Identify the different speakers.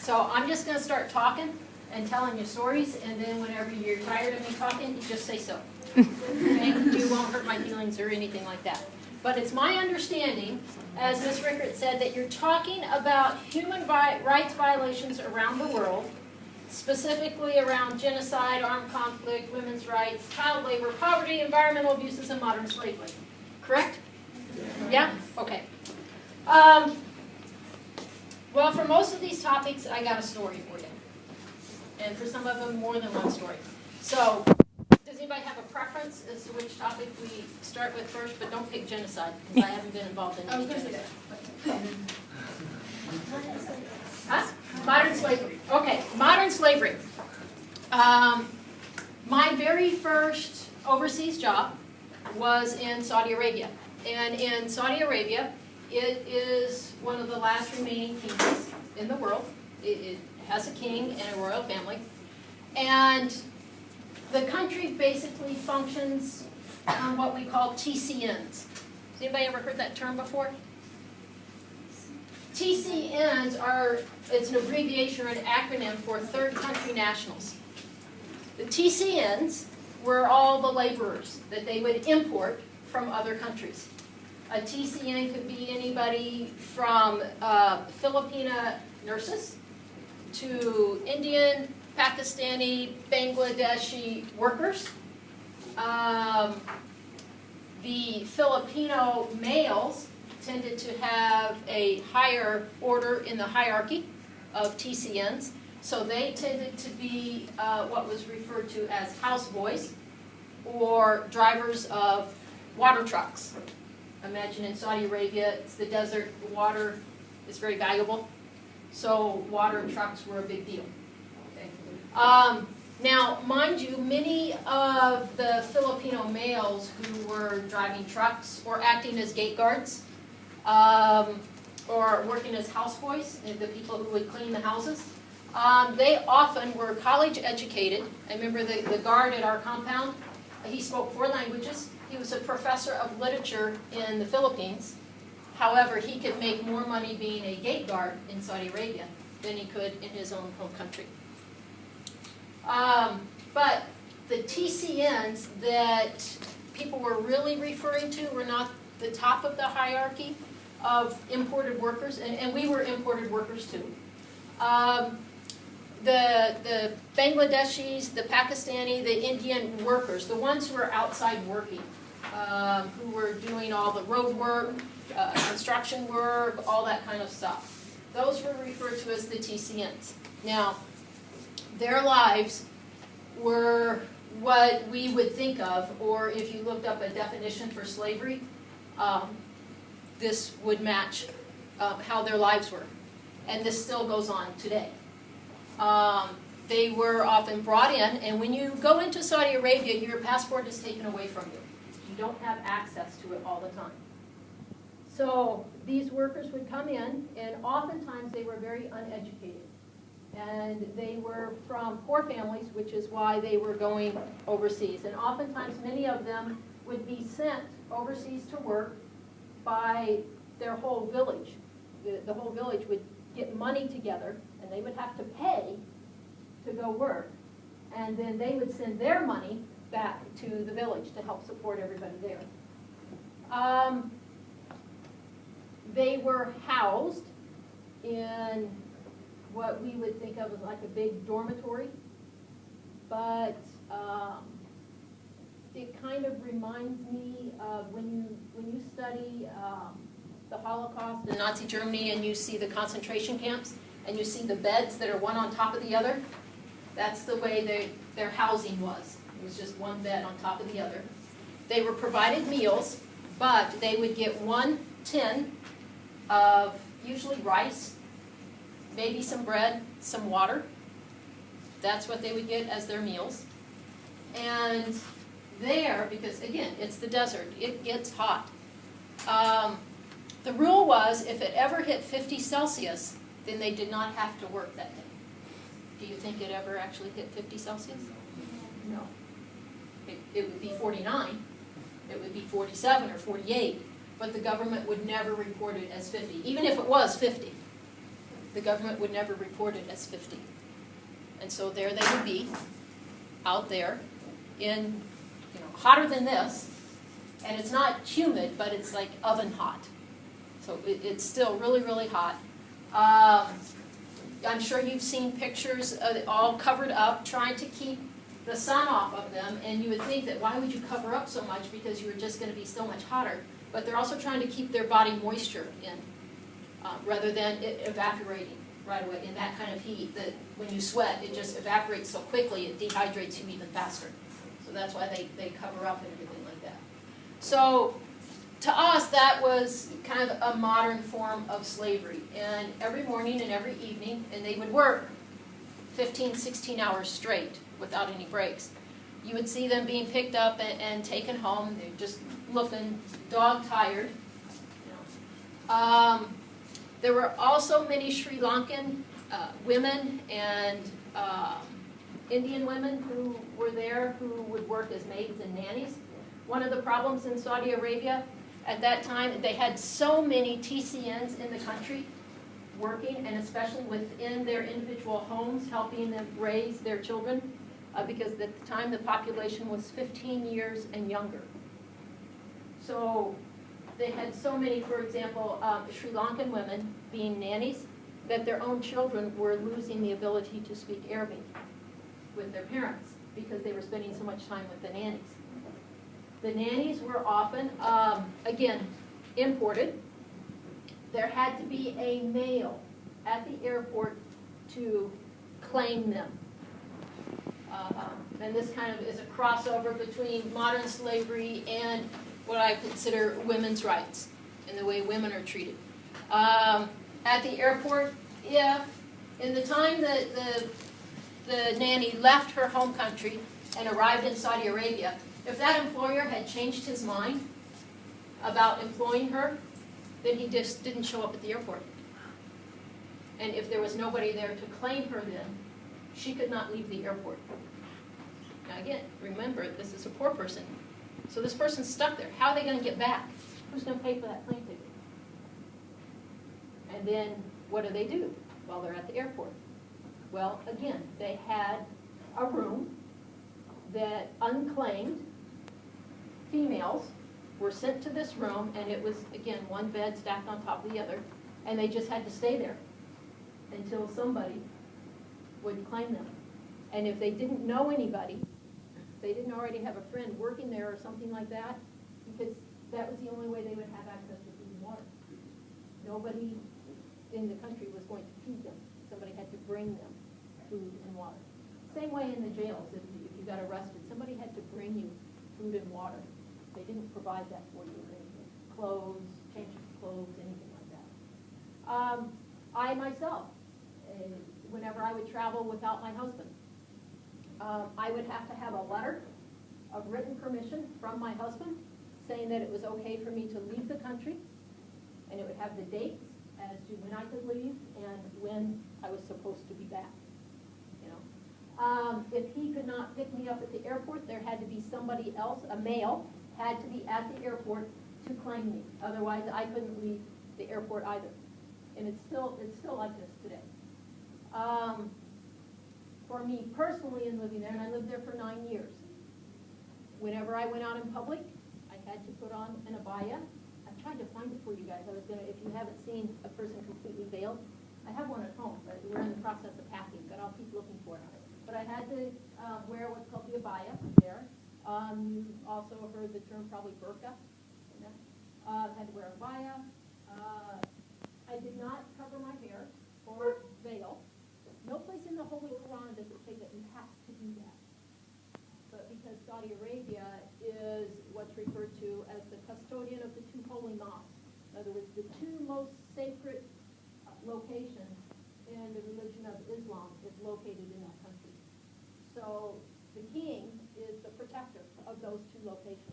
Speaker 1: So I'm just going to start talking and telling you stories, and then whenever you're tired of me talking, you just say so. Okay? You won't hurt my feelings or anything like that. But it's my understanding, as Ms. Rickert said, that you're talking about human rights violations around the world, specifically around genocide, armed conflict, women's rights, child labor, poverty, environmental abuses, and modern slavery. Correct? Yeah? Okay. Well, for most of these topics, I got a story for you. And for some of them, more than one story. So, does anybody have a preference as to which topic we start with first? But don't pick genocide, because I haven't been involved in any genocide. Huh? Modern slavery. Okay, modern slavery. My very first overseas job was in Saudi Arabia. And in Saudi Arabia, it is one of the last remaining kingdoms in the world. It has a king and a royal family. And the country basically functions on what we call TCNs. Has anybody ever heard that term before? TCNs are, it's an abbreviation or an acronym for third country nationals. The TCNs were all the laborers that they would import from other countries. A TCN could be anybody from Filipina nurses to Indian, Pakistani, Bangladeshi workers. The Filipino males tended to have a higher order in the hierarchy of TCNs, so they tended to be what was referred to as houseboys or drivers of water trucks. Imagine in Saudi Arabia, it's the desert, water is very valuable, so water trucks were a big deal. Okay. Now, mind you, many of the Filipino males who were driving trucks or acting as gate guards or working as houseboys, the people who would clean the houses, they often were college educated. I remember the guard at our compound, he spoke 4 languages. He was a professor of literature in the Philippines. However, he could make more money being a gate guard in Saudi Arabia than he could in his own home country. But the TCNs that people were really referring to were not the top of the hierarchy of imported workers, and we were imported workers too. The Bangladeshis, the Pakistani, the Indian workers, the ones who were outside working, who were doing all the road work, construction work, all that kind of stuff. Those were referred to as the TCNs. Now, their lives were what we would think of, or if you looked up a definition for slavery, this would match how their lives were. And this still goes on today. They were often brought in, and when you go into Saudi Arabia, your passport is taken away from you. You don't have access to it all the time. So these workers would come in, and oftentimes they were very uneducated. And they were from poor families, which is why they were going overseas. And oftentimes many of them would be sent overseas to work by their whole village. The whole village would get money together, and they would have to pay to go work. And then they would send their money back to the village to help support everybody there. They were housed in what we would think of as like a big dormitory, but it kind of reminds me of when you study the Holocaust in Nazi Germany and you see the concentration camps and you see the beds that are one on top of the other. That's the way their housing was. It was just one bed on top of the other. They were provided meals, but they would get 1 tin of usually rice, maybe some bread, some water. That's what they would get as their meals. And there, because again, it's the desert, it gets hot. The rule was if it ever hit 50 Celsius, then they did not have to work that day. Do you think it ever actually hit 50 Celsius? No. It would be 49. It would be 47 or 48. But the government would never report it as 50, even if it was 50. the government would never report it as 50. And so there they would be, out there, in, hotter than this, and it's not humid, but it's like oven hot. So it's still really, really hot. I'm sure you've seen pictures of it all covered up, trying to keep the sun off of them, and you would think that why would you cover up so much, because you were just going to be so much hotter. But they're also trying to keep their body moisture in, rather than it evaporating right away in that kind of heat, that when you sweat, it just evaporates so quickly, it dehydrates you even faster. So that's why they cover up and everything like that. So to us, that was kind of a modern form of slavery. And every morning and every evening, and they would work 15, 16 hours straight without any breaks. You would see them being picked up and taken home. They're just looking dog-tired. There were also many Sri Lankan women and Indian women who were there who would work as maids and nannies. One of the problems in Saudi Arabia at that time, they had so many TCNs in the country working, and especially within their individual homes, helping them raise their children, because at the time the population was 15 years and younger. So they had so many, for example, Sri Lankan women being nannies, that their own children were losing the ability to speak Arabic with their parents because they were spending so much time with the nannies. The nannies were often, again, imported. There had to be a male at the airport to claim them. And this kind of is a crossover between modern slavery and what I consider women's rights and the way women are treated. At the airport, if in the time that the nanny left her home country and arrived in Saudi Arabia, if that employer had changed his mind about employing her, then he just didn't show up at the airport. And if there was nobody there to claim her then, she could not leave the airport. Now again, remember, this is a poor person. So this person's stuck there. How are they going to get back? Who's going to pay for that plane ticket? And then what do while they're at the airport? Well, again, they had a room that unclaimed females were sent to this room, and it was, again, one bed stacked on top of the other, and they just had to stay there until somebody would claim them. And if they didn't know anybody, they didn't already have a friend working there or something like that, because that was the only way they would have access to food and water. Nobody in the country was going to feed them. Somebody had to bring them food and water. Same way in the jails. If you got arrested, somebody had to bring you food and water. They didn't provide that for you or anything. Clothes, change of clothes, anything like that. I myself, whenever I would travel without my husband, I would have to have a letter of written permission from my husband saying that it was okay for me to leave the country, and it would have the dates as to when I could leave and when I was supposed to be back. If he could not pick me up at the airport, there had to be somebody else, a male, had to be at the airport to claim me. Otherwise, I couldn't leave the airport either. And it's still like this today. For me personally in living there, and I lived there for 9 years, whenever I went out in public, I had to put on an abaya. I tried to find it for you guys. If you haven't seen a person completely veiled, I have one at home, but we're in the process of packing, but I'll keep looking for it. But I had to wear what's called the abaya there. You also heard the term probably burqa. Had to wear a abaya. I did not cover my hair or veil. No place in the Holy Quran does it say that you have to do that. But because Saudi Arabia is what's referred to as the custodian of the two holy mosques, in other words, the two most sacred locations in the religion of Islam is located in that country. So the king is the protector of those two locations.